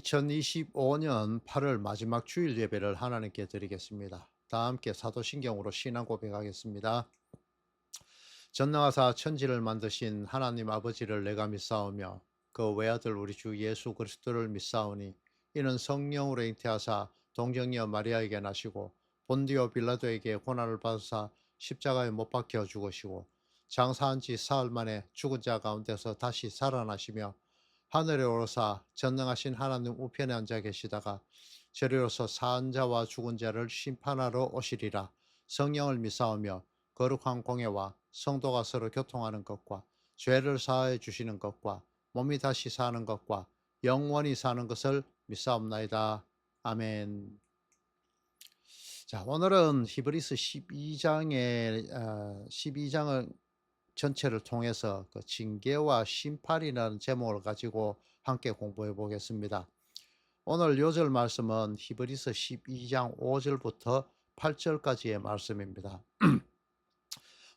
2025년 8월 마지막 주일 예배를 하나님께 드리겠습니다. 다 함께 사도신경으로 신앙 고백하겠습니다. 전능하사 천지를 만드신 하나님 아버지를 내가 믿사오며 그 외아들 우리 주 예수 그리스도를 믿사오니 이는 성령으로 잉태하사 동정녀 마리아에게 나시고 본디오 빌라도에게 고난을 받으사 십자가에 못 박혀 죽으시고 장사한 지 사흘 만에 죽은 자 가운데서 다시 살아나시며 하늘에 오르사 전능하신 하나님 우편에 앉아 계시다가 저리로서 사한 자와 죽은 자를 심판하러 오시리라. 성령을 믿사오며 거룩한 공예와 성도가 서로 교통하는 것과 죄를 사하여 주시는 것과 몸이 다시 사는 것과 영원히 사는 것을 믿사옵나이다. 아멘. 자, 오늘은 히브리서 12장을 전체를 통해서 그 징계와 심판이라는 제목을 가지고 함께 공부해 보겠습니다. 오늘 요절 말씀은 히브리서 12장 5절부터 8절까지의 말씀입니다.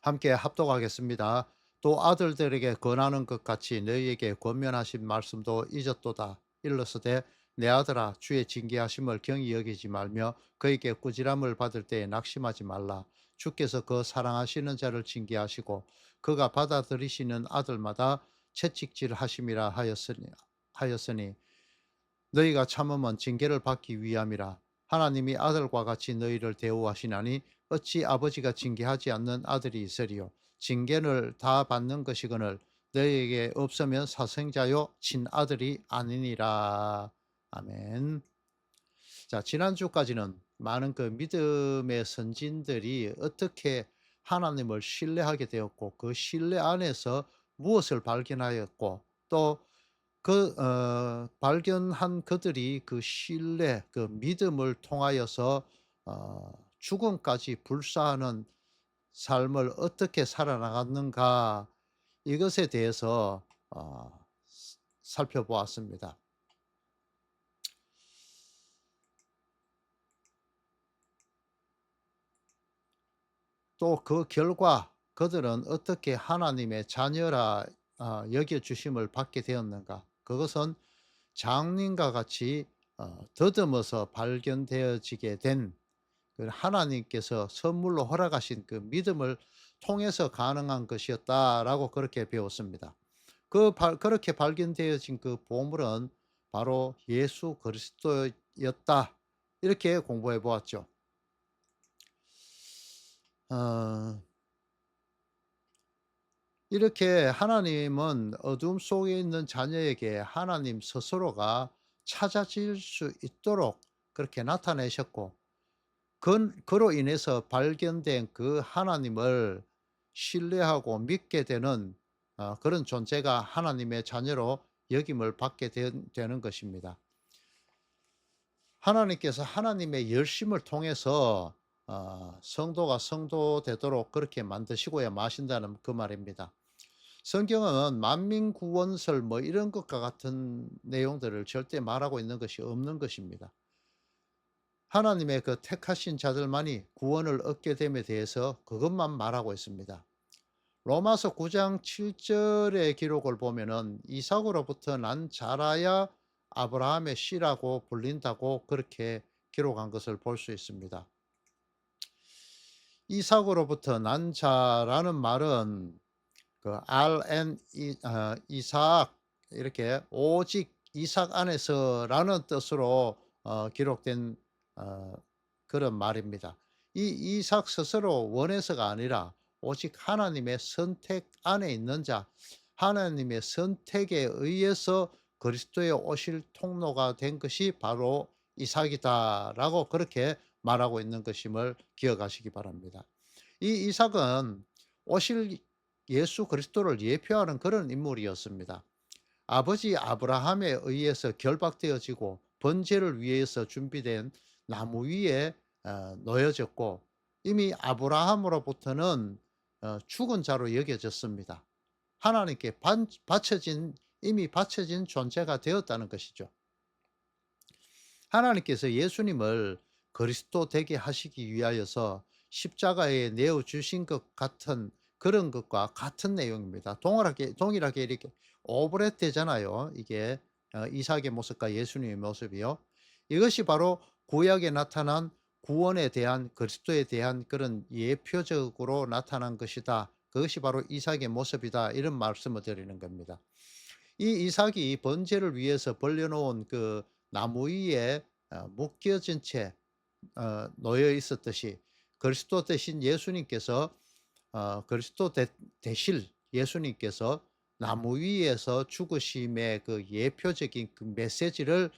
함께 합독하겠습니다. 또 아들들에게 권하는 것 같이 너희에게 권면하신 말씀도 잊었도다. 일러스되 내 아들아 주의 징계하심을 경히 여기지 말며 그에게 꾸지람을 받을 때에 낙심하지 말라. 주께서 그 사랑하시는 자를 징계하시고 그가 받아들이시는 아들마다 채찍질 하심이라 하였으니 너희가 참으면 징계를 받기 위함이라. 하나님이 아들과 같이 너희를 대우하시나니 어찌 아버지가 징계하지 않는 아들이 있으리요. 징계를 다 받는 것이거늘 너희에게 없으면 사생자요 친아들이 아니니라. 아멘. 자, 지난주까지는 많은 그 믿음의 선진들이 어떻게 하나님을 신뢰하게 되었고 그 신뢰 안에서 무엇을 발견하였고 또 발견한 그들이 그 신뢰, 그 믿음을 통하여서 죽음까지 불사하는 삶을 어떻게 살아나갔는가 이것에 대해서 살펴보았습니다. 또 그 결과 그들은 어떻게 하나님의 자녀라 여겨주심을 받게 되었는가? 그것은 장님과 같이 더듬어서 발견되어지게 된 그 하나님께서 선물로 허락하신 그 믿음을 통해서 가능한 것이었다라고 그렇게 배웠습니다. 그렇게 발견되어진 그 보물은 바로 예수 그리스도였다. 이렇게 공부해 보았죠. 어, 이렇게 하나님은 어둠 속에 있는 자녀에게 하나님 스스로가 찾아질 수 있도록 그렇게 나타내셨고 그로 인해서 발견된 그 하나님을 신뢰하고 믿게 되는 그런 존재가 하나님의 자녀로 여김을 받게 되는 것입니다. 하나님께서 하나님의 열심을 통해서 성도가 성도 되도록 그렇게 만드시고야 마신다는 그 말입니다. 성경은 만민구원설 뭐 이런 것과 같은 내용들을 절대 말하고 있는 것이 없는 것입니다. 하나님의 그 택하신 자들만이 구원을 얻게 됨에 대해서 그것만 말하고 있습니다. 로마서 9장 7절의 기록을 보면은 이삭으로부터 난 자라야 아브라함의 씨라고 불린다고 그렇게 기록한 것을 볼 수 있습니다. 이삭으로부터 난 자라는 말은 그 RN 이삭 이렇게 오직 이삭 안에서라는 뜻으로 기록된 어, 그런 말입니다. 이 이삭 스스로 원해서가 아니라 오직 하나님의 선택 안에 있는 자, 하나님의 선택에 의해서 그리스도의 오실 통로가 된 것이 바로 이삭이다라고 그렇게 말하고 있는 것임을 기억하시기 바랍니다. 이 이삭은 오실 예수 그리스도를 예표하는 그런 인물이었습니다. 아버지 아브라함에 의해서 결박되어지고 번제를 위해서 준비된 나무 위에 놓여졌고 이미 아브라함으로부터는 죽은 자로 여겨졌습니다. 하나님께 이미 바쳐진 존재가 되었다는 것이죠. 하나님께서 예수님을 그리스도 되게 하시기 위하여서 십자가에 내어 주신 것 같은 그런 것과 같은 내용입니다. 동일하게 이렇게 오버랩 되잖아요. 이게 이삭의 모습과 예수님의 모습이요. 이것이 바로 구약에 나타난 구원에 대한 그리스도에 대한 그런 예표적으로 나타난 것이다. 그것이 바로 이삭의 모습이다. 이런 말씀을 드리는 겁니다. 이 이삭이 번제를 위해서 벌려놓은 그 나무 위에 묶여진 채 놓여 있었듯이 그리스도 대신 예수님께서 그리스도 대실 예수님께서 나무 위에서 죽으심의 그 예표적인 그 메시지를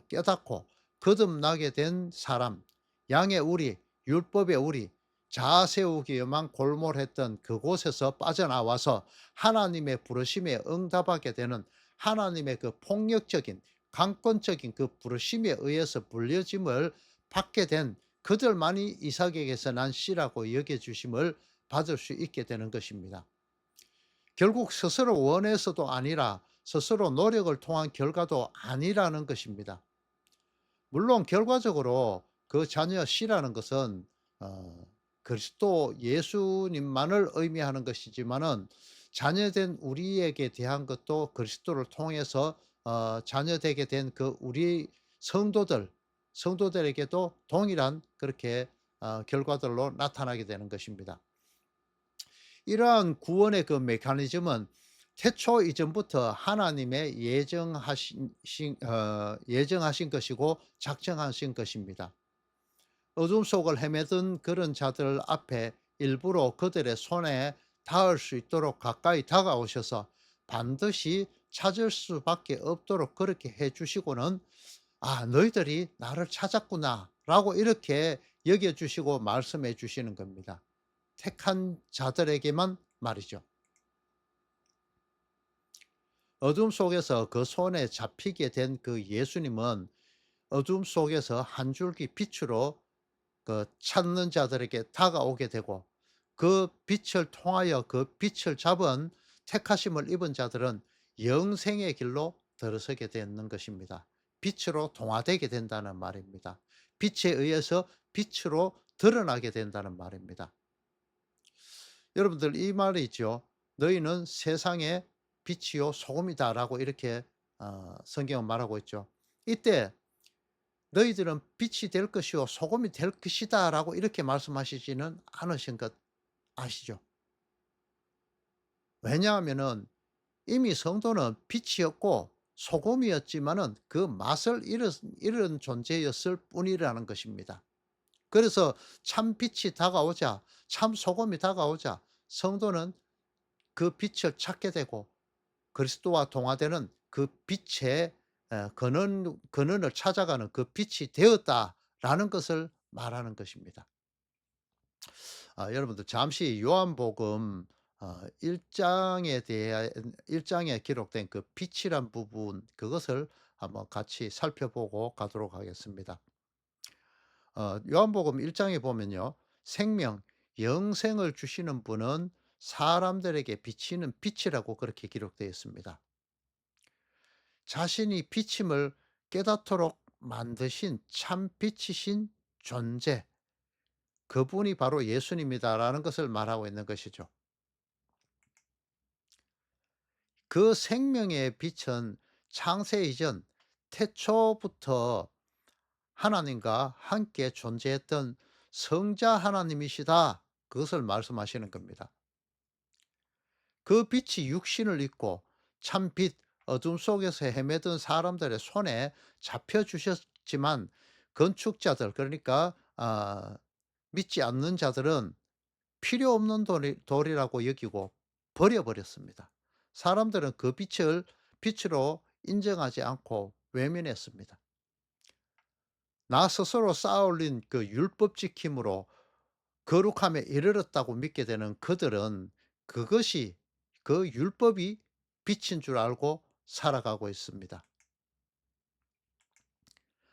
깨닫고 거듭나게 된 사람, 양의 우리, 율법의 우리, 자아 세우기에만 골몰했던 그곳에서 빠져나와서 하나님의 부르심에 응답하게 되는 하나님의 그 폭력적인 강권적인 그 부르심에 의해서 불려짐을 받게 된 그들만이 이삭에게서 난 씨라고 여겨주심을 받을 수 있게 되는 것입니다. 결국 스스로 원해서도 아니라 스스로 노력을 통한 결과도 아니라는 것입니다. 물론 결과적으로 그 자녀 씨라는 것은 그리스도 예수님만을 의미하는 것이지만은 자녀된 우리에게 대한 것도 그리스도를 통해서 자녀되게 된 그 우리 성도들에게도 동일한 그렇게 결과들로 나타나게 되는 것입니다. 이러한 구원의 그 메커니즘은 태초 이전부터 하나님의 예정하신 것이고 작정하신 것입니다. 어둠 속을 헤매던 그런 자들 앞에 일부러 그들의 손에 닿을 수 있도록 가까이 다가오셔서 반드시 찾을 수밖에 없도록 그렇게 해 주시고는 '아 너희들이 나를 찾았구나.'라고 이렇게 여겨 주시고 말씀해 주시는 겁니다. 택한 자들에게만 말이죠. 어둠 속에서 그 손에 잡히게 된 그 예수님은 어둠 속에서 한 줄기 빛으로 그 찾는 자들에게 다가오게 되고 그 빛을 통하여 그 빛을 잡은 택하심을 입은 자들은 영생의 길로 들어서게 되는 것입니다. 빛으로 동화되게 된다는 말입니다. 빛에 의해서 빛으로 드러나게 된다는 말입니다. 여러분들 이 말이 있죠. "너희는 세상의 빛이요 소금이다."라고 이렇게 성경은 말하고 있죠. 이때 "너희들은 빛이 될 것이요 소금이 될 것이다."라고 이렇게 말씀하시지는 않으신 것 아시죠? 왜냐하면은 이미 성도는 빛이었고 소금이었지만은 그 맛을 잃은 존재였을 뿐이라는 것입니다. 그래서 참 빛이 다가오자 참 소금이 다가오자 성도는 그 빛을 찾게 되고 그리스도와 동화되는 그 빛의 근원을 찾아가는 그 빛이 되었다라는 것을 말하는 것입니다. 여러분들 잠시 요한복음 1 장에 대한 1 장에 기록된 그 빛이란 부분 그것을 한번 같이 살펴보고 가도록 하겠습니다. 요한복음 1 장에 보면요. 생명, 영생을 주시는 분은 사람들에게 비치는 빛이라고 그렇게 기록되어 있습니다. 자신이 비침을 깨닫도록 만드신 참 빛이신 존재, 그분이 바로 예수님이다라는 것을 말하고 있는 것이죠. 그 생명의 빛은 창세 이전 태초부터 하나님과 함께 존재했던 성자 하나님이시다. 그것을 말씀하시는 겁니다. 그 빛이 육신을 입고 참빛 어둠 속에서 헤매던 사람들의 손에 잡혀 주셨지만 건축자들 그러니까 믿지 않는 자들은 필요 없는 돌이라고 여기고 버려 버렸습니다. 사람들은 그 빛을 빛으로 인정하지 않고 외면했습니다. 나 스스로 쌓아 올린 그 율법 지킴으로 거룩함에 이르렀다고 믿게 되는 그들은 그것이 그 율법이 빛인 줄 알고 살아가고 있습니다.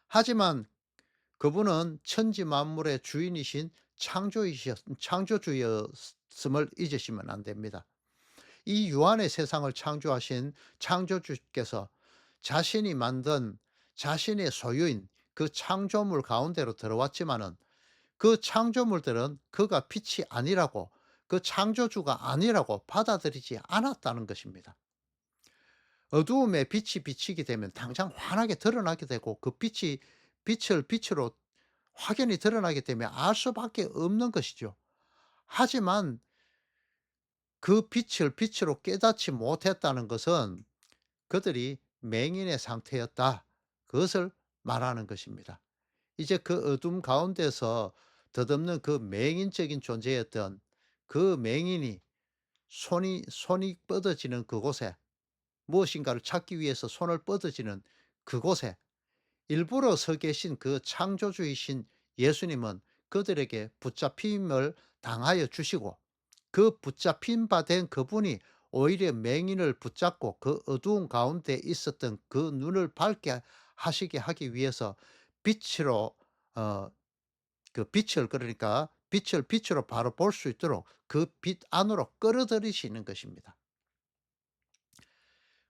하지만 그분은 천지 만물의 주인이신 창조주였음을 잊으시면 안 됩니다. 이 유한의 세상을 창조하신 창조주께서 자신이 만든 자신의 소유인 그 창조물 가운데로 들어왔지만은 그 창조물들은 그가 빛이 아니라고 그 창조주가 아니라고 받아들이지 않았다는 것입니다. 어두움에 빛이 비치게 되면 당장 환하게 드러나게 되고, 그 빛이 빛을 빛으로 확연히 드러나게 되면 알 수밖에 없는 것이죠. 하지만 그 빛을 빛으로 깨닫지 못했다는 것은 그들이 맹인의 상태였다, 그것을 말하는 것입니다. 이제 그 어둠 가운데서 덧없는 그 맹인적인 존재였던 그 맹인이 손이 뻗어지는 그곳에, 무엇인가를 찾기 위해서 손을 뻗어지는 그곳에 일부러 서 계신 그 창조주이신 예수님은 그들에게 붙잡힘을 당하여 주시고, 그 붙잡힌 바 된 그분이 오히려 맹인을 붙잡고 그 어두운 가운데 있었던 그 눈을 밝게 하시게 하기 위해서 빛으로, 어 그 빛을, 그러니까 빛을 빛으로 바로 볼 수 있도록 그 빛 안으로 끌어들이시는 것입니다.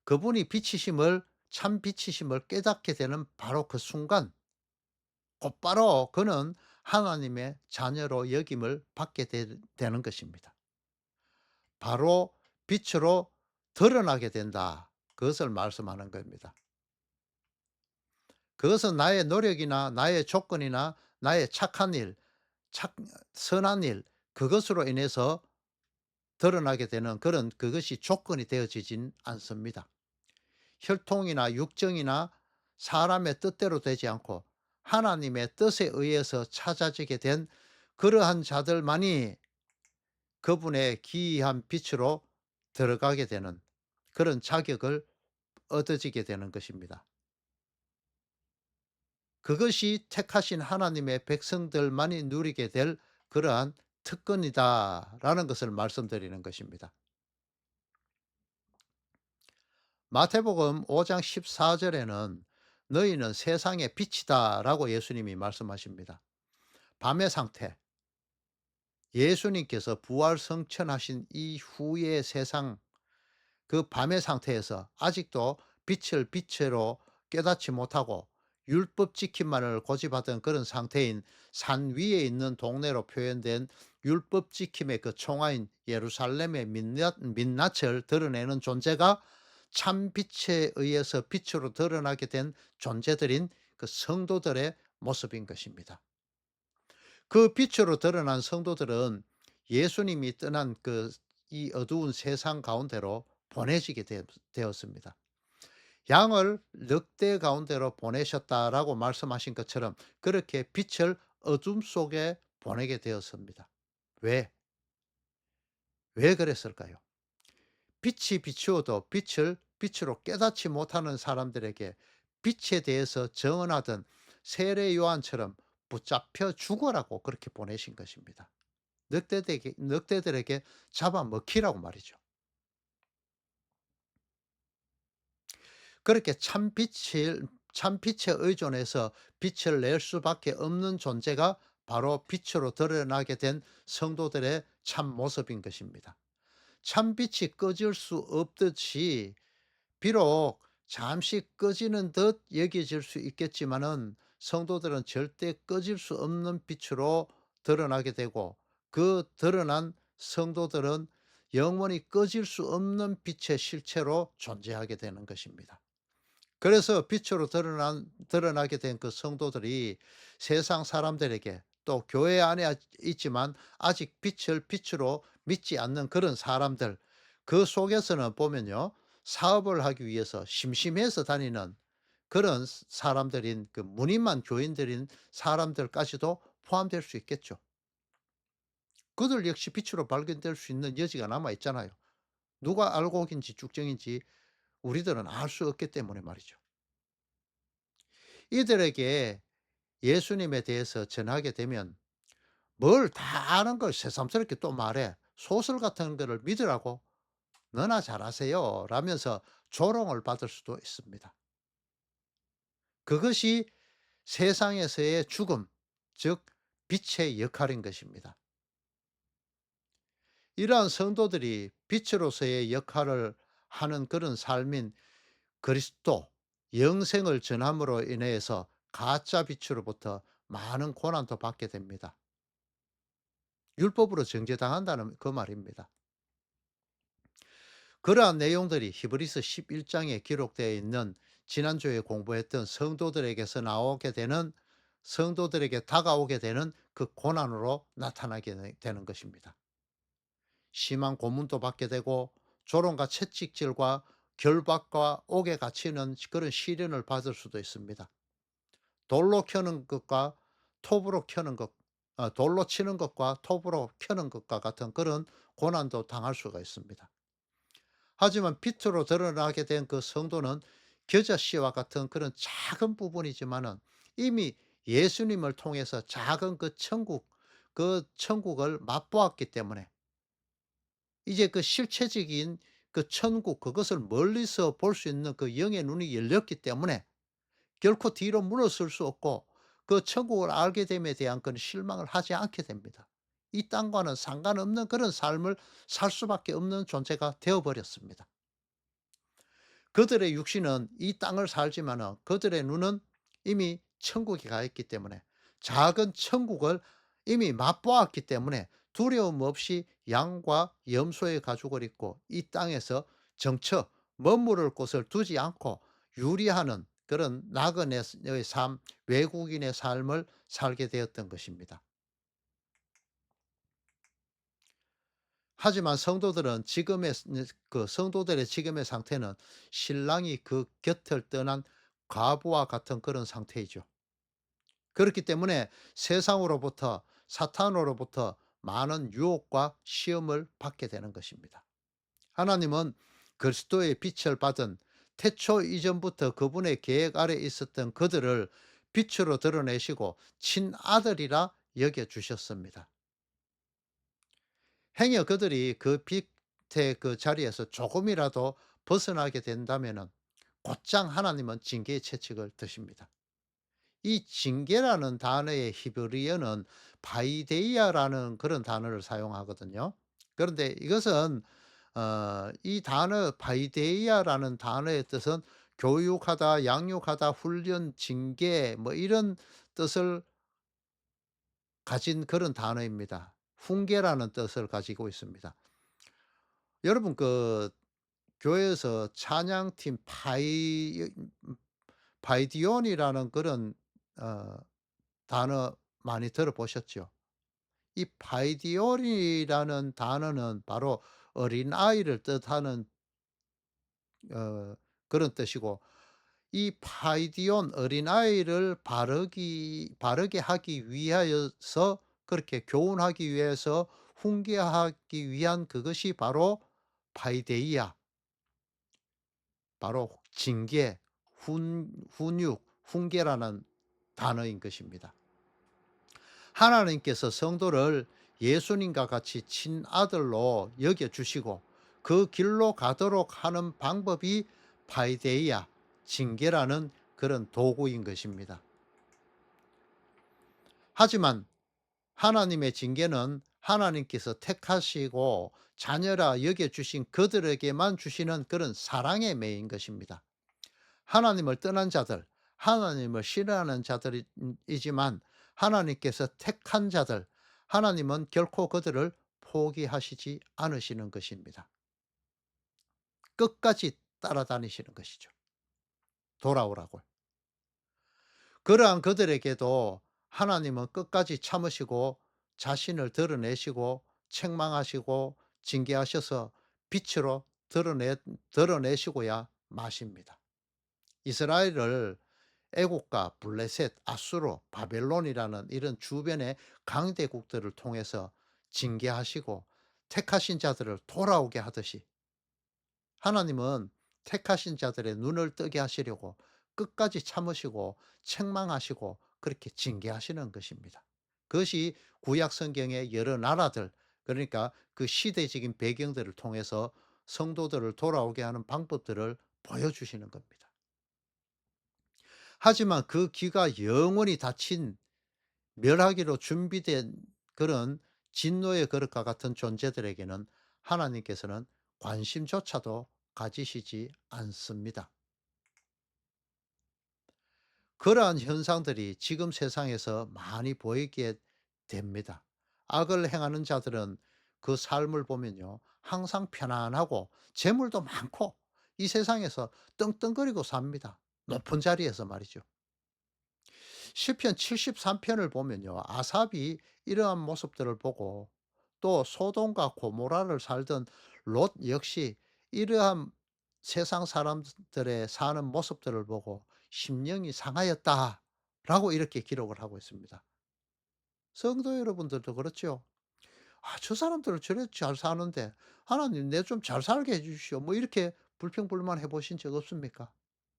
그분이 빛이심을, 참 빛이심을 깨닫게 되는 바로 그 순간 곧바로 그는 하나님의 자녀로 여김을 받게 되는 것입니다. 바로 빛으로 드러나게 된다, 그것을 말씀하는 겁니다. 그것은 나의 노력이나 나의 조건이나 나의 착한 일, 착 선한 일, 그것으로 인해서 드러나게 되는 그런, 그것이 조건이 되어지진 않습니다. 혈통이나 육정이나 사람의 뜻대로 되지 않고 하나님의 뜻에 의해서 찾아지게 된 그러한 자들만이 그분의 기이한 빛으로 들어가게 되는 그런 자격을 얻어지게 되는 것입니다. 그것이 택하신 하나님의 백성들만이 누리게 될 그러한 특권이다라는 것을 말씀드리는 것입니다. 마태복음 5장 14절에는 너희는 세상의 빛이다라고 예수님이 말씀하십니다. 밤의 상태, 예수님께서 부활 성천하신 이후의 세상, 그 밤의 상태에서 아직도 빛을 빛으로 깨닫지 못하고 율법 지킴만을 고집하던 그런 상태인 산 위에 있는 동네로 표현된 율법 지킴의 그 총아인 예루살렘의 민낯을 드러내는 존재가 참 빛에 의해서 빛으로 드러나게 된 존재들인 그 성도들의 모습인 것입니다. 그 빛으로 드러난 성도들은 예수님이 떠난 그 이 어두운 세상 가운데로 보내지게 되었습니다. 양을 늑대 가운데로 보내셨다라고 말씀하신 것처럼 그렇게 빛을 어둠 속에 보내게 되었습니다. 왜? 왜 그랬을까요? 빛이 비추어도 빛을 빛으로 깨닫지 못하는 사람들에게 빛에 대해서 정언하던 세례 요한처럼 붙잡혀 죽어라고 그렇게 보내신 것입니다. 늑대들에게 잡아먹히라고 말이죠. 그렇게 참빛에 의존해서 빛을 낼 수밖에 없는 존재가 바로 빛으로 드러나게 된 성도들의 참 모습인 것입니다. 참빛이 꺼질 수 없듯이 비록 잠시 꺼지는 듯 여겨질 수 있겠지만은 성도들은 절대 꺼질 수 없는 빛으로 드러나게 되고, 그 드러난 성도들은 영원히 꺼질 수 없는 빛의 실체로 존재하게 되는 것입니다. 그래서 빛으로 드러나게 된 그 성도들이 세상 사람들에게, 또 교회 안에 있지만 아직 빛을 빛으로 믿지 않는 그런 사람들, 그 속에서는 보면요, 사업을 하기 위해서 심심해서 다니는 그런 사람들인, 그 무늬만 교인들인 사람들까지도 포함될 수 있겠죠. 그들 역시 빛으로 발견될 수 있는 여지가 남아 있잖아요. 누가 알곡인지 죽정인지 우리들은 알 수 없기 때문에 말이죠. 이들에게 예수님에 대해서 전하게 되면 뭘 다 아는 걸 새삼스럽게 또 말해. 소설 같은 거를 믿으라고, 너나 잘하세요 라면서 조롱을 받을 수도 있습니다. 그것이 세상에서의 죽음, 즉 빛의 역할인 것입니다. 이러한 성도들이 빛으로서의 역할을 하는 그런 삶인 그리스도, 영생을 전함으로 인해서 가짜 빛으로부터 많은 고난도 받게 됩니다. 율법으로 정죄당한다는 그 말입니다. 그러한 내용들이 히브리서 11장에 기록되어 있는 지난주에 공부했던 성도들에게서 나오게 되는, 성도들에게 다가오게 되는 그 고난으로 나타나게 되는 것입니다. 심한 고문도 받게 되고 조롱과 채찍질과 결박과 옥에 갇히는 그런 시련을 받을 수도 있습니다. 돌로 켜는 것과 톱으로 켜는 것, 돌로 치는 것과 톱으로 켜는 것과 같은 그런 고난도 당할 수가 있습니다. 하지만 빛으로 드러나게 된 그 성도는 겨자씨와 같은 그런 작은 부분이지만은 이미 예수님을 통해서 작은 그 천국을 맛보았기 때문에 이제 그 실체적인 그 천국, 그것을 멀리서 볼 수 있는 그 영의 눈이 열렸기 때문에 결코 뒤로 물러설 수 없고 그 천국을 알게 됨에 대한 그런 실망을 하지 않게 됩니다. 이 땅과는 상관없는 그런 삶을 살 수밖에 없는 존재가 되어 버렸습니다. 그들의 육신은 이 땅을 살지만은 그들의 눈은 이미 천국에 가 있기 때문에, 작은 천국을 이미 맛보았기 때문에 두려움 없이 양과 염소의 가죽을 입고 이 땅에서 정처 머무를 곳을 두지 않고 유리하는 그런 나그네의 삶, 외국인의 삶을 살게 되었던 것입니다. 하지만 성도들은 그 성도들의 지금의 상태는 신랑이 그 곁을 떠난 과부와 같은 그런 상태이죠. 그렇기 때문에 세상으로부터, 사탄으로부터 많은 유혹과 시험을 받게 되는 것입니다. 하나님은 그리스도의 빛을 받은 태초 이전부터 그분의 계획 아래 있었던 그들을 빛으로 드러내시고 친아들이라 여겨 주셨습니다. 행여 그들이 그 빛의 그 자리에서 조금이라도 벗어나게 된다면은 곧장 하나님은 징계의 채찍을 드십니다. 이 징계라는 단어의 히브리어는 바이데이아라는 그런 단어를 사용하거든요. 그런데 이것은 이 단어 바이데이아라는 단어의 뜻은 교육하다, 양육하다, 훈련, 징계 뭐 이런 뜻을 가진 그런 단어입니다. 훈계라는 뜻을 가지고 있습니다. 여러분 그 교회에서 찬양팀 바이디온이라는 그런 어 단어 많이 들어보셨죠? 이 바이디온이라는 단어는 바로 어린아이를 뜻하는 그런 뜻이고, 이 파이디온 어린아이를 바르게 하기 위하여서, 그렇게 교훈하기 위해서 훈계하기 위한 그것이 바로 파이데이아, 바로 징계, 훈육, 훈계라는 단어인 것입니다. 하나님께서 성도를 예수님과 같이 친아들로 여겨주시고 그 길로 가도록 하는 방법이 파이데이아, 징계라는 그런 도구인 것입니다. 하지만 하나님의 징계는 하나님께서 택하시고 자녀라 여겨주신 그들에게만 주시는 그런 사랑의 매인 것입니다. 하나님을 떠난 자들, 하나님을 싫어하는 자들이지만 하나님께서 택한 자들, 하나님은 결코 그들을 포기하시지 않으시는 것입니다. 끝까지 따라다니시는 것이죠. 돌아오라고. 그러한 그들에게도 하나님은 끝까지 참으시고 자신을 드러내시고 책망하시고 징계하셔서 빛으로 드러내시고야 마십니다. 이스라엘을 애국과 블레셋, 아수르, 바벨론이라는 이런 주변의 강대국들을 통해서 징계하시고 택하신 자들을 돌아오게 하듯이 하나님은 택하신 자들의 눈을 뜨게 하시려고 끝까지 참으시고 책망하시고 그렇게 징계하시는 것입니다. 그것이 구약 성경의 여러 나라들, 그러니까 그 시대적인 배경들을 통해서 성도들을 돌아오게 하는 방법들을 보여주시는 겁니다. 하지만 그 귀가 영원히 닫힌 멸하기로 준비된 그런 진노의 그릇과 같은 존재들에게는 하나님께서는 관심조차도 가지시지 않습니다. 그러한 현상들이 지금 세상에서 많이 보이게 됩니다. 악을 행하는 자들은 그 삶을 보면요. 항상 편안하고 재물도 많고 이 세상에서 떵떵거리고 삽니다. 높은 자리에서 말이죠. 시편 73편을 보면요. 아삽이 이러한 모습들을 보고 또 소돔과 고모라를 살던 롯 역시 이러한 세상 사람들의 사는 모습들을 보고 심령이 상하였다라고 이렇게 기록을 하고 있습니다. 성도 여러분들도 그렇죠. '아 저 사람들은 저래 잘 사는데 하나님 내 좀 잘 살게 해 주시오.' 뭐 이렇게 불평불만해 보신 적 없습니까?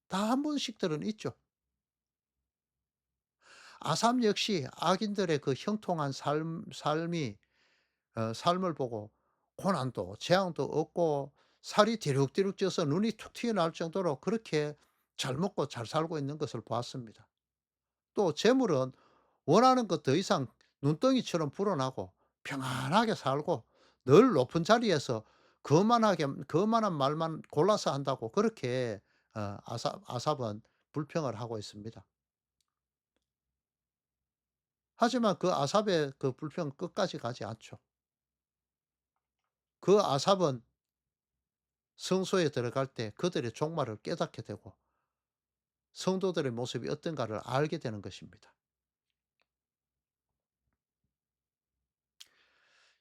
다 한 번씩들은 있죠. 아삽 역시 악인들의 그 형통한 삶이 삶을 보고 고난도 재앙도 없고 살이 디룩디룩 쪄서 눈이 툭 튀어나올 정도로 그렇게 잘 먹고 잘 살고 있는 것을 보았습니다. 또 재물은 원하는 것 더 이상 눈덩이처럼 불어나고 평안하게 살고 늘 높은 자리에서 거만한 말만 골라서 한다고 그렇게 아삽은 불평을 하고 있습니다. 하지만 그 아삽의 그 불평은 끝까지 가지 않죠. 그 아삽은 성소에 들어갈 때 그들의 종말을 깨닫게 되고 성도들의 모습이 어떤가를 알게 되는 것입니다.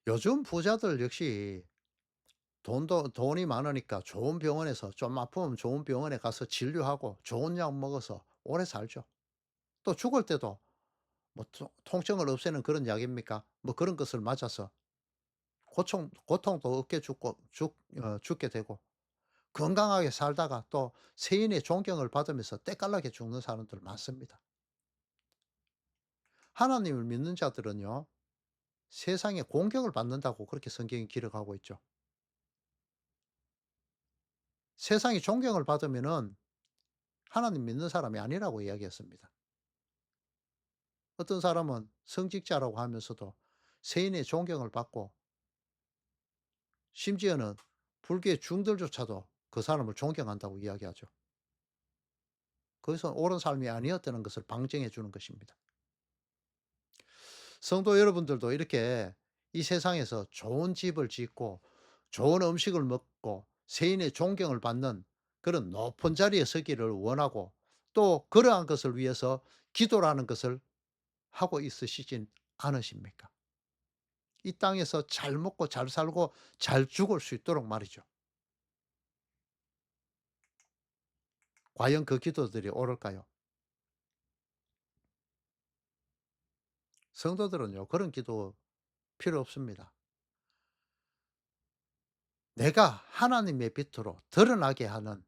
요즘 부자들 역시 돈이 많으니까 좋은 병원에서 좀 아프면 좋은 병원에 가서 진료하고 좋은 약 먹어서 오래 살죠. 또 죽을 때도 뭐 통증을 없애는 그런 약입니까? 뭐 그런 것을 맞아서 고통도 없게 죽게 되고 건강하게 살다가 또 세인의 존경을 받으면서 때깔나게 죽는 사람들 많습니다. 하나님을 믿는 자들은요. 세상에 공격을 받는다고 그렇게 성경이 기록하고 있죠. 세상이 존경을 받으면은 하나님 믿는 사람이 아니라고 이야기했습니다. 어떤 사람은 성직자라고 하면서도 세인의 존경을 받고 심지어는 불교의 중들조차도 그 사람을 존경한다고 이야기하죠. 그것은 옳은 삶이 아니었다는 것을 방증해 주는 것입니다. 성도 여러분들도 이렇게 이 세상에서 좋은 집을 짓고 좋은 음식을 먹고 세인의 존경을 받는 그런 높은 자리에 서기를 원하고 또 그러한 것을 위해서 기도라는 것을 하고 있으시진 않으십니까? 이 땅에서 잘 먹고 잘 살고 잘 죽을 수 있도록 말이죠. 과연 그 기도들이 옳을까요? 성도들은요, 그런 기도 필요 없습니다. 내가 하나님의 빛으로 드러나게 하는,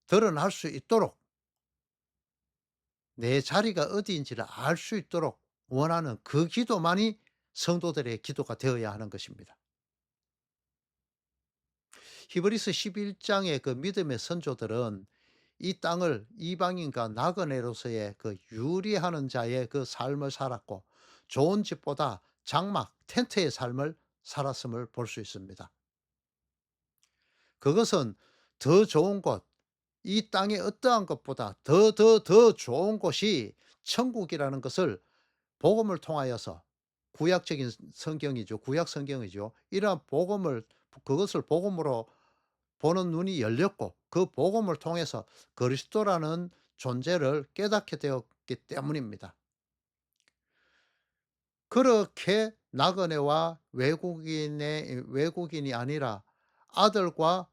드러날 수 있도록 내 자리가 어디인지를 알 수 있도록 원하는 그 기도만이 성도들의 기도가 되어야 하는 것입니다. 히브리서 11장의 그 믿음의 선조들은 이 땅을 이방인과 나그네로서의 그 유리하는 자의 그 삶을 살았고 좋은 집보다 장막, 텐트의 삶을 살았음을 볼 수 있습니다. 그것은 더 좋은 곳, 이 땅의 어떠한 것보다 더 좋은 곳이 천국이라는 것을 복음을 통하여서 구약적인 성경이죠. 구약 성경이죠. 이러한 복음을 그것을 복음으로 보는 눈이 열렸고 그 복음을 통해서 그리스도라는 존재를 깨닫게 되었기 때문입니다. 그렇게 나그네와 외국인이 아니라 아들과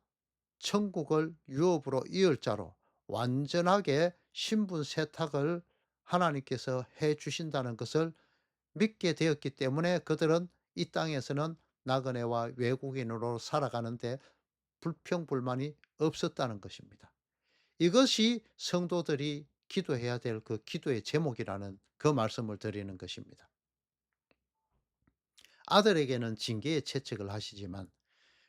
천국을 유업으로 이을 자로 완전하게 신분 세탁을 하나님께서 해 주신다는 것을 믿게 되었기 때문에 그들은 이 땅에서는 나그네와 외국인으로 살아가는데 불평불만이 없었다는 것입니다. 이것이 성도들이 기도해야 될 그 기도의 제목이라는 그 말씀을 드리는 것입니다. 아들에게는 징계의 채찍을 하시지만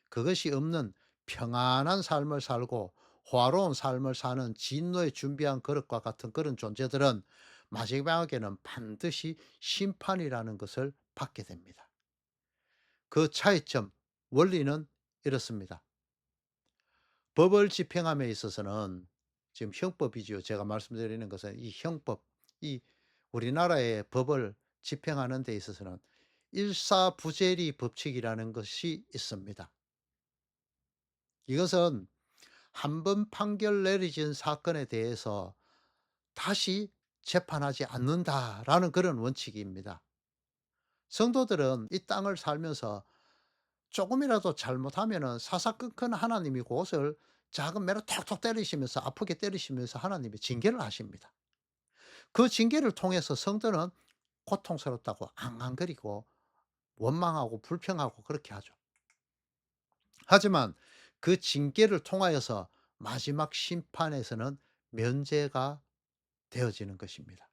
그것이 없는 평안한 삶을 살고 호화로운 삶을 사는 진노에 준비한 그릇과 같은 그런 존재들은 마지막에는 반드시 심판이라는 것을 받게 됩니다. 그 차이점, 원리는 이렇습니다. 법을 집행함에 있어서는 지금 형법이지요. 제가 말씀드리는 것은 이 형법, 이 우리나라의 법을 집행하는 데 있어서는 일사부재리 법칙이라는 것이 있습니다. 이것은 한 번 판결 내려진 사건에 대해서 다시 재판하지 않는다라는 그런 원칙입니다. 성도들은 이 땅을 살면서 조금이라도 잘못하면은 사사건건 하나님이 그것을 작은 매로 톡톡 때리시면서 아프게 때리시면서 하나님이 징계를 하십니다. 그 징계를 통해서 성도는 고통스럽다고 앙앙거리고 원망하고 불평하고 그렇게 하죠. 하지만 그 징계를 통하여서 마지막 심판에서는 면제가 되어지는 것입니다.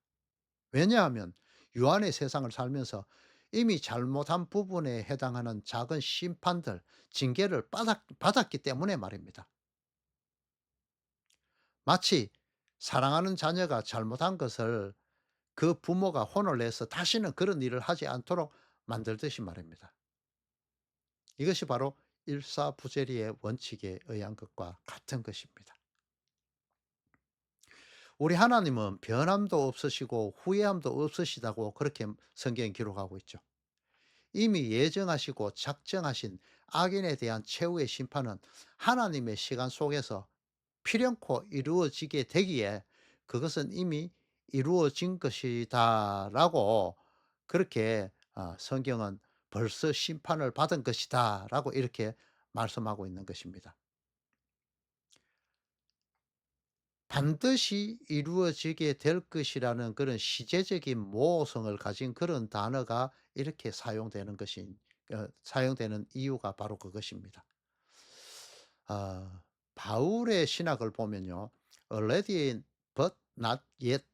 왜냐하면 유한의 세상을 살면서 이미 잘못한 부분에 해당하는 작은 심판들, 징계를 받았기 때문에 말입니다. 마치 사랑하는 자녀가 잘못한 것을 그 부모가 혼을 내서 다시는 그런 일을 하지 않도록 만들듯이 말입니다. 이것이 바로 일사부재리의 원칙에 의한 것과 같은 것입니다. 우리 하나님은 변함도 없으시고 후회함도 없으시다고 그렇게 성경에 기록하고 있죠. 이미 예정하시고 작정하신 악인에 대한 최후의 심판은 하나님의 시간 속에서 필연코 이루어지게 되기에 그것은 이미 이루어진 것이다라고 그렇게 성경은 벌써 심판을 받은 것이다라고 이렇게 말씀하고 있는 것입니다. 반드시 이루어지게 될 것이라는 그런 시제적인 모호성을 가진 그런 단어가 이렇게 사용되는 이유가 바로 그것입니다. 아 바울의 신학을 보면요. already but not yet,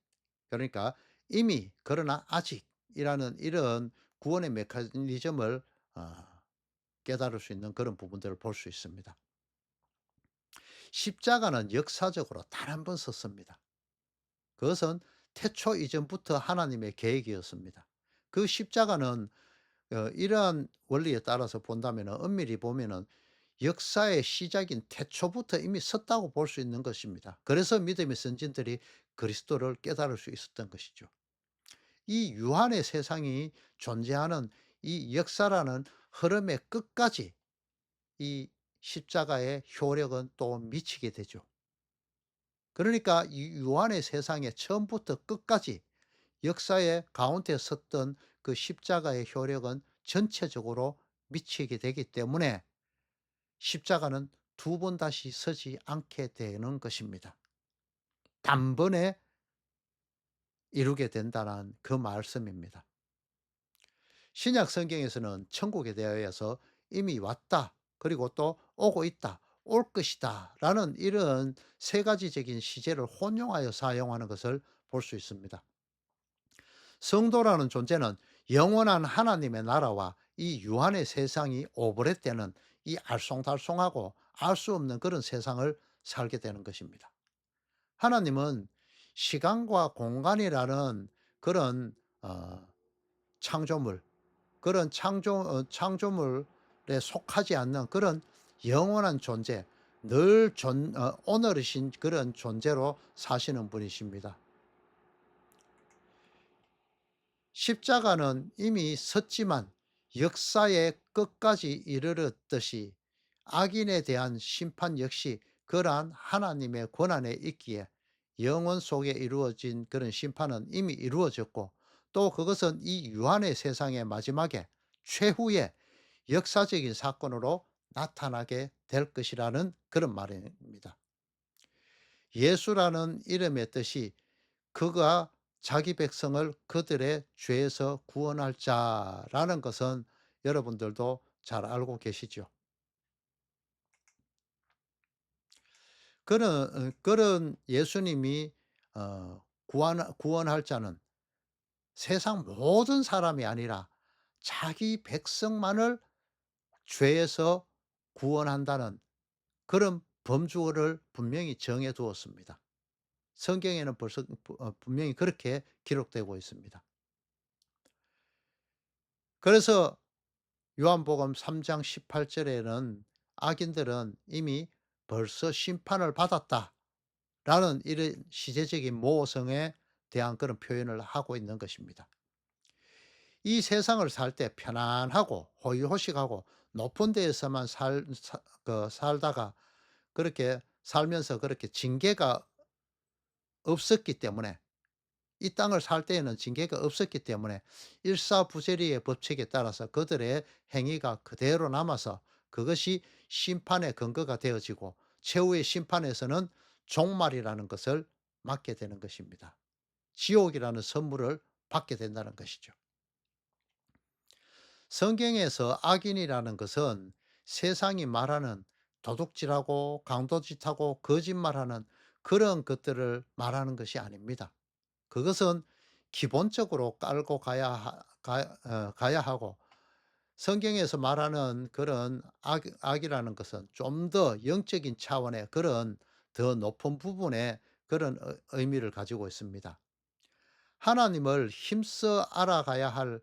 그러니까 이미 그러나 아직이라는 이런 구원의 메커니즘을 아 깨달을 수 있는 그런 부분들을 볼 수 있습니다. 십자가는 역사적으로 단 한 번 썼습니다. 그것은 태초 이전부터 하나님의 계획이었습니다. 그 십자가는 이러한 원리에 따라서 본다면 엄밀히 보면은 역사의 시작인 태초부터 이미 섰다고 볼 수 있는 것입니다. 그래서 믿음의 선진들이 그리스도를 깨달을 수 있었던 것이죠. 이 유한의 세상이 존재하는 이 역사라는 흐름의 끝까지 이 십자가의 효력은 또 미치게 되죠. 그러니까 이 유한의 세상에 처음부터 끝까지 역사의 가운데 섰던 그 십자가의 효력은 전체적으로 미치게 되기 때문에 십자가는 두 번 다시 서지 않게 되는 것입니다. 단번에 이루게 된다는 그 말씀입니다. 신약 성경에서는 천국에 대하여서 이미 왔다, 그리고 또 오고 있다, 올 것이다 라는 이런 세 가지적인 시제를 혼용하여 사용하는 것을 볼 수 있습니다. 성도라는 존재는 영원한 하나님의 나라와 이 유한의 세상이 오버랩되는 이 알쏭달쏭하고 알 수 없는 그런 세상을 살게 되는 것입니다. 하나님은 시간과 공간이라는 그런 창조물, 그런 창조물에 속하지 않는 그런 영원한 존재, 늘 오늘이신 그런 존재로 사시는 분이십니다. 십자가는 이미 섰지만 역사의 끝까지 이르렀듯이 악인에 대한 심판 역시 그러한 하나님의 권한에 있기에 영원 속에 이루어진 그런 심판은 이미 이루어졌고, 또 그것은 이 유한의 세상의 마지막에 최후의 역사적인 사건으로 나타나게 될 것이라는 그런 말입니다. 예수라는 이름의 뜻이 그가 자기 백성을 그들의 죄에서 구원할 자라는 것은 여러분들도 잘 알고 계시죠. 그런 예수님이 구원할 자는 세상 모든 사람이 아니라 자기 백성만을 죄에서 구원한다는 그런 범주를 분명히 정해 두었습니다. 성경에는 벌써 분명히 그렇게 기록되고 있습니다. 그래서 요한복음 3장 18 절에는 악인들은 이미 벌써 심판을 받았다라는 이런 시제적인 모성에 대한 그런 표현을 하고 있는 것입니다. 이 세상을 살 때 편안하고 호의호식하고 높은 데에서만 살다가 그렇게 살면서 그렇게 징계가 없었기 때문에, 이 땅을 살 때에는 징계가 없었기 때문에 일사부재리의 법칙에 따라서 그들의 행위가 그대로 남아서 그것이 심판의 근거가 되어지고 최후의 심판에서는 종말이라는 것을 맞게 되는 것입니다. 지옥이라는 선물을 받게 된다는 것이죠. 성경에서 악인이라는 것은 세상이 말하는 도둑질하고 강도짓하고 거짓말하는 그런 것들을 말하는 것이 아닙니다. 그것은 기본적으로 깔고 가야 하고, 성경에서 말하는 그런 악이라는 것은 좀 더 영적인 차원의 그런 더 높은 부분의 그런 의미를 가지고 있습니다. 하나님을 힘써 알아가야 할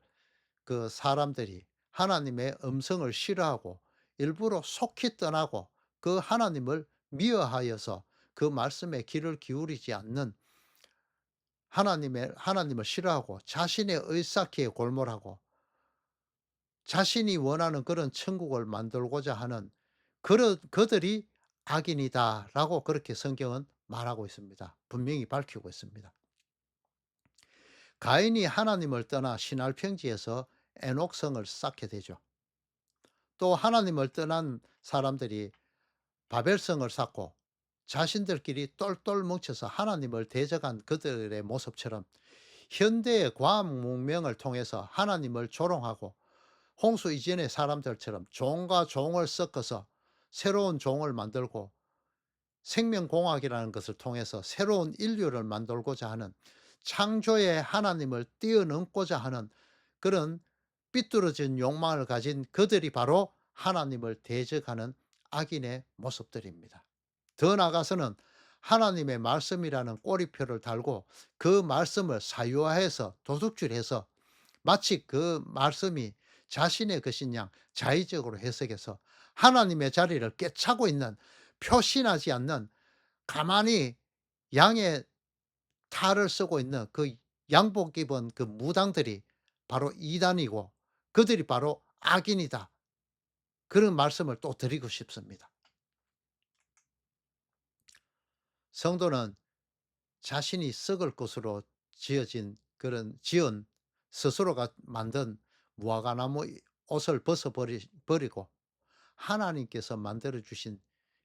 그 사람들이 하나님의 음성을 싫어하고 일부러 속히 떠나고 그 하나님을 미워하여서 그 말씀에 귀를 기울이지 않는, 하나님을 싫어하고 자신의 의사키에 골몰하고 자신이 원하는 그런 천국을 만들고자 하는 그들이 악인이다라고 그렇게 성경은 말하고 있습니다. 분명히 밝히고 있습니다. 가인이 하나님을 떠나 신할평지에서 에녹성을 쌓게 되죠. 또 하나님을 떠난 사람들이 바벨성을 쌓고 자신들끼리 똘똘 뭉쳐서 하나님을 대적한 그들의 모습처럼 현대의 과학 문명을 통해서 하나님을 조롱하고 홍수 이전의 사람들처럼 종과 종을 섞어서 새로운 종을 만들고 생명공학이라는 것을 통해서 새로운 인류를 만들고자 하는, 창조의 하나님을 뛰어넘고자 하는 그런 삐뚤어진 욕망을 가진 그들이 바로 하나님을 대적하는 악인의 모습들입니다. 더 나아가서는 하나님의 말씀이라는 꼬리표를 달고 그 말씀을 사유화해서 도둑질해서 마치 그 말씀이 자신의 것인 양 자의적으로 해석해서 하나님의 자리를 꿰차고 있는, 표신하지 않는, 가만히 양의 탈을 쓰고 있는 그 양복 입은 그 무당들이 바로 이단이고 그들이 바로 악인이다. 그런 말씀을 또 드리고 싶습니다. 성도는 자신이 썩을 것으로 지은 스스로가 만든 무화과나무 옷을 버리고 하나님께서 만들어 주신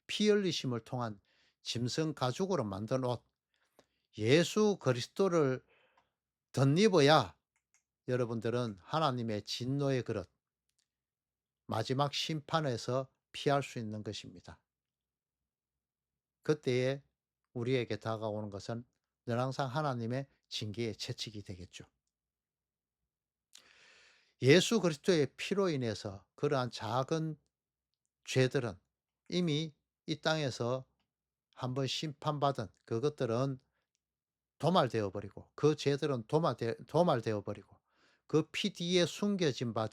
피 흘리심을 통한 짐승 가죽으로 만든 옷, 예수 그리스도를 덧입어야 여러분들은 하나님의 진노의 그릇, 마지막 심판에서 피할 수 있는 것입니다. 그때에 우리에게 다가오는 것은 늘 항상 하나님의 징계의 채찍이 되겠죠. 예수 그리스도의 피로 인해서 그러한 작은 죄들은 이미 이 땅에서 한번 심판받은 그것들은 도말되어 버리고, 그 죄들은 도말되어 버리고 그 피 뒤에 숨겨진 바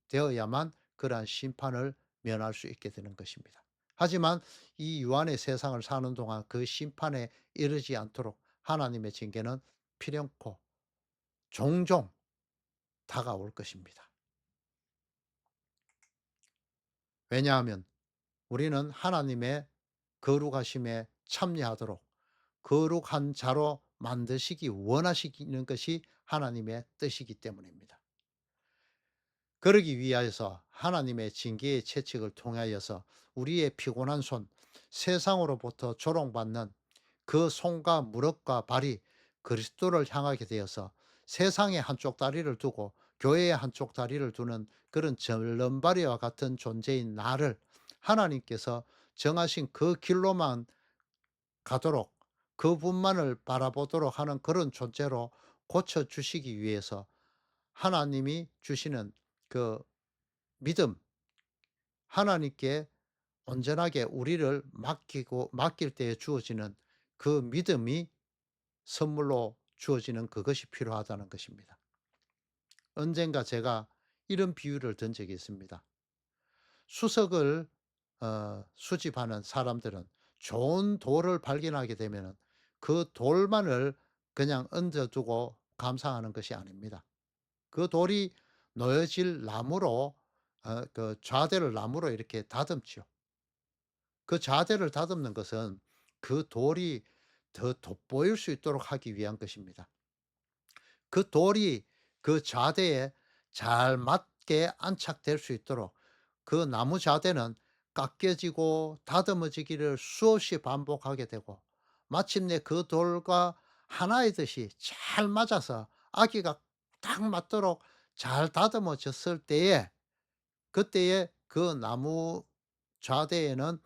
되어야만 그러한 심판을 면할 수 있게 되는 것입니다. 하지만 이 유한의 세상을 사는 동안 그 심판에 이르지 않도록 하나님의 징계는 필연코 종종 다가올 것입니다. 왜냐하면 우리는 하나님의 거룩하심에 참여하도록 거룩한 자로 만드시기 원하시는 것이 하나님의 뜻이기 때문입니다. 그러기 위하여서 하나님의 징계의 채찍을 통하여서 우리의 피곤한 손, 세상으로부터 조롱받는 그 손과 무릎과 발이 그리스도를 향하게 되어서 세상의 한쪽 다리를 두고 교회의 한쪽 다리를 두는 그런 절름발이와 같은 존재인 나를 하나님께서 정하신 그 길로만 가도록, 그분만을 바라보도록 하는 그런 존재로 고쳐주시기 위해서 하나님이 주시는 그 믿음, 하나님께 온전하게 우리를 맡길 때에 주어지는 그 믿음이 선물로 주어지는 그것이 필요하다는 것입니다. 언젠가 제가 이런 비유를 든 적이 있습니다. 수석을 수집하는 사람들은 좋은 돌을 발견하게 되면 그 돌만을 그냥 얹어두고 감상하는 것이 아닙니다. 그 돌이 놓여질 나무로 그 좌대를 나무로 이렇게 다듬지요. 그 좌대를 다듬는 것은 그 돌이 더 돋보일 수 있도록 하기 위한 것입니다. 그 돌이 그 좌대에 잘 맞게 안착될 수 있도록 그 나무 좌대는 깎여지고 다듬어지기를 수없이 반복하게 되고, 마침내 그 돌과 하나의 듯이 잘 맞아서 아기가 딱 맞도록 잘 다듬어졌을 때에, 그때에 그 나무 좌대에는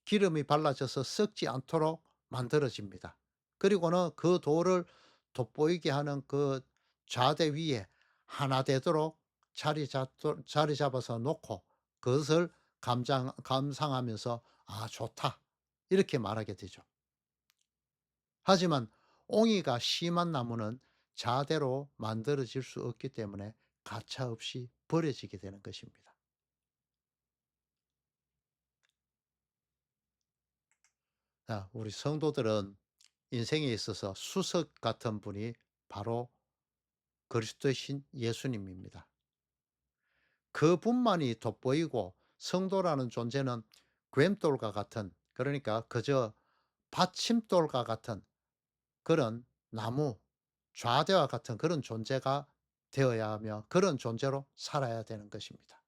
기름이 발라져서 썩지 않도록 만들어집니다. 그리고는 그 돌을 돋보이게 하는 그 좌대 위에 하나 되도록 자리 잡아서 놓고, 그것을 감상하면서 '아 좋다.' 이렇게 말하게 되죠. 하지만 옹이가 심한 나무는 자대로 만들어질 수 없기 때문에 가차없이 버려지게 되는 것입니다. 자, 우리 성도들은 인생에 있어서 수석 같은 분이 바로 그리스도이신 예수님입니다. 그분만이 돋보이고, 성도라는 존재는 괸돌과 같은, 그러니까 그저 받침돌과 같은 그런 나무, 좌대와 같은 그런 존재가 되어야 하며, 그런 존재로 살아야 되는 것입니다.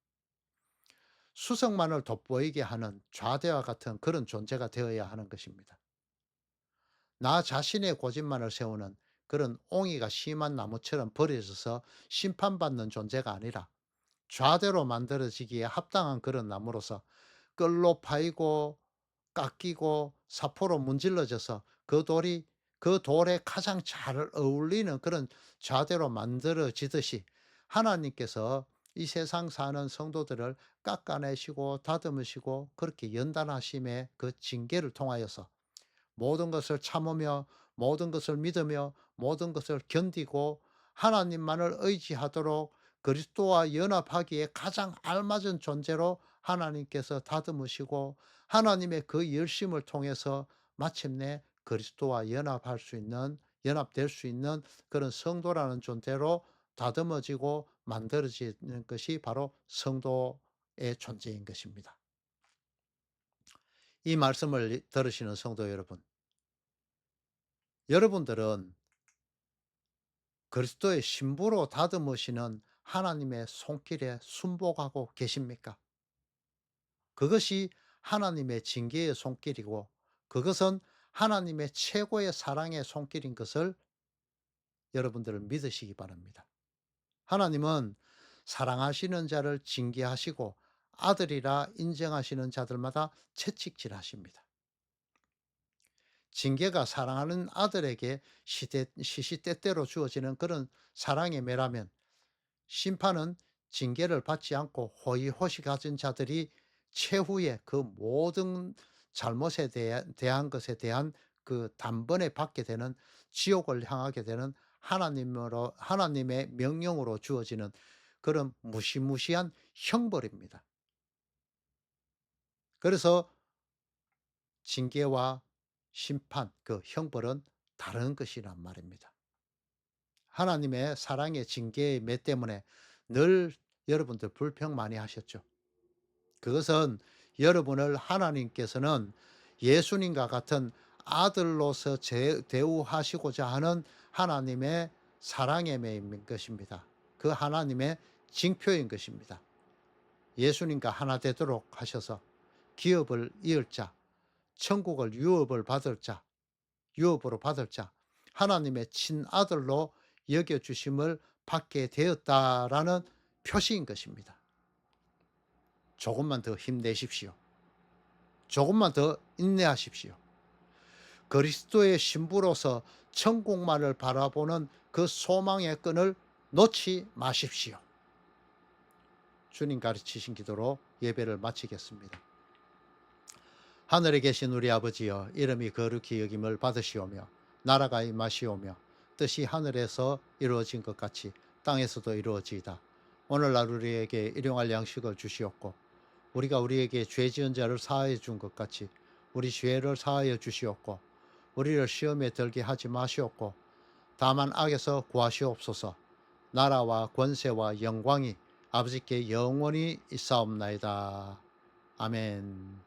수석만을 돋보이게 하는 좌대와 같은 그런 존재가 되어야 하는 것입니다. 나 자신의 고집만을 세우는 그런 옹이가 심한 나무처럼 버려져서 심판받는 존재가 아니라, 좌대로 만들어지기에 합당한 그런 나무로서 끌로 파이고 깎이고 사포로 문질러져서 그 돌이 그 돌에 가장 잘 어울리는 그런 좌대로 만들어지듯이, 하나님께서 이 세상 사는 성도들을 깎아내시고 다듬으시고 그렇게 연단하심의 그 징계를 통하여서 모든 것을 참으며 모든 것을 믿으며 모든 것을 견디고 하나님만을 의지하도록 그리스도와 연합하기에 가장 알맞은 존재로 하나님께서 다듬으시고, 하나님의 그 열심을 통해서 마침내 그리스도와 연합될 수 있는 그런 성도라는 존재로 다듬어지고 만들어지는 것이 바로 성도의 존재인 것입니다. 이 말씀을 들으시는 성도 여러분, 여러분들은 그리스도의 신부로 다듬으시는 하나님의 손길에 순복하고 계십니까? 그것이 하나님의 징계의 손길이고, 그것은 하나님의 최고의 사랑의 손길인 것을 여러분들은 믿으시기 바랍니다. 하나님은 사랑하시는 자를 징계하시고 아들이라 인정하시는 자들마다 채찍질하십니다. 징계가 사랑하는 아들에게 시시때때로 주어지는 그런 사랑의 매라면, 심판은 징계를 받지 않고 호의호식 가진 자들이 최후의 그 모든 잘못에 대한 것에 대한 그 단번에 받게 되는, 지옥을 향하게 되는 하나님의 명령으로 주어지는 그런 무시무시한 형벌입니다. 그래서 징계와 심판, 그 형벌은 다른 것이란 말입니다. 하나님의 사랑의 징계의 매 때문에 늘 여러분들 불평 많이 하셨죠. 그것은 여러분을 하나님께서는 예수님과 같은 아들로서 대우하시고자 하는 하나님의 사랑의 매인 것입니다. 그 하나님의 징표인 것입니다. 예수님과 하나 되도록 하셔서 기업을 이을 자, 천국을 유업으로 받을 자, 하나님의 친아들로 여겨주심을 받게 되었다라는 표시인 것입니다. 조금만 더 힘내십시오. 조금만 더 인내하십시오. 그리스도의 신부로서 천국만을 바라보는 그 소망의 끈을 놓지 마십시오. 주님 가르치신 기도로 예배를 마치겠습니다. 하늘에 계신 우리 아버지여, 이름이 거룩히 여김을 받으시오며 나라가 임하시오며 뜻이 하늘에서 이루어진 것 같이 땅에서도 이루어지이다. 오늘날 우리에게 일용할 양식을 주시옵고, 우리가 우리에게 죄 지은 자를 사하여 준 것 같이 우리 죄를 사하여 주시옵고, 우리를 시험에 들게 하지 마시옵고 다만 악에서 구하시옵소서. 나라와 권세와 영광이 아버지께 영원히 있사옵나이다. 아멘.